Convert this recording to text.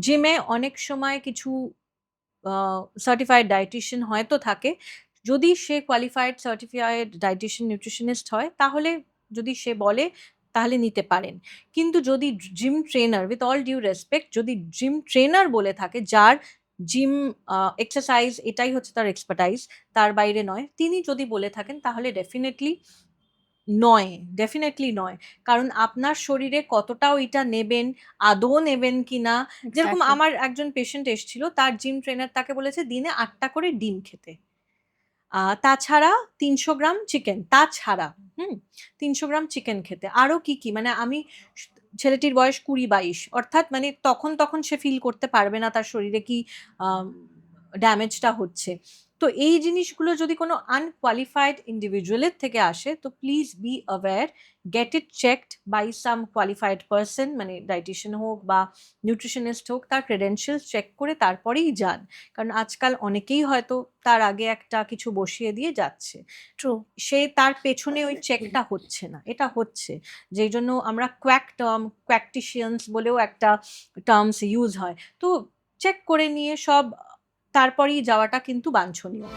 জিমে অনেক সময় কিছু সার্টিফাইড ডায়েটিশিয়ান হয়তো থাকে। যদি সে কোয়ালিফাইড সার্টিফাইড ডায়েটিশিয়ান নিউট্রিশনিস্ট হয় তাহলে যদি সে বলে তাহলে নিতে পারেন। কিন্তু যদি gym trainer with all due respect যদি জিম ট্রেনার বলে থাকে যার জিম এক্সারসাইজ এটাই হচ্ছে তার এক্সপার্টাইজ, তার বাইরে নয়, তিনি যদি বলে থাকেন তাহলে ডেফিনেটলি নয়, ডেফিনেটলি নয়। কারণ আপনার শরীরে কতটা ওইটা নেবেন, আদৌ নেবেন কিনা। যেরকম এক্সাক্টলি। আমার একজন পেশেন্ট এসেছিল, তার জিম ট্রেনার তাকে বলেছে দিনে ৮টা করে ডিম খেতে। তাছাড়া ৩০০ গ্রাম চিকেন, তাছাড়া হুম? ৩০০ গ্রাম চিকেন খেতে। আরো কি মানে আমি ছেলেটির বয়স ২০-২২, অর্থাৎ মানে তখন সে ফিল করতে পারবে না তার শরীরে কি ড্যামেজটা হচ্ছে। তো এই জিনিসগুলো যদি কোনো আনকোয়ালিফাইড ইন্ডিভিজুয়ালের থেকে আসে তো please be aware, get it checked by some qualified person, মানে ডায়েটিশিয়ান হোক বা নিউট্রিশনিস্ট হোক, তার ক্রেডেনশিয়ালস চেক করে তারপরেই যান। কারণ আজকাল অনেকেই হয়তো তার আগে একটা কিছু বসিয়ে দিয়ে যাচ্ছে, ট্রু। সে তার পেছনে ওই চেকটা হচ্ছে না, এটা হচ্ছে। যেই জন্য আমরা কোয়াকটিশিয়ানস বলেও একটা টার্মস ইউজ হয়। তো চেক করে নিয়ে সব তারপরেই যাওয়াটা কিন্তু বাঞ্ছনীয়।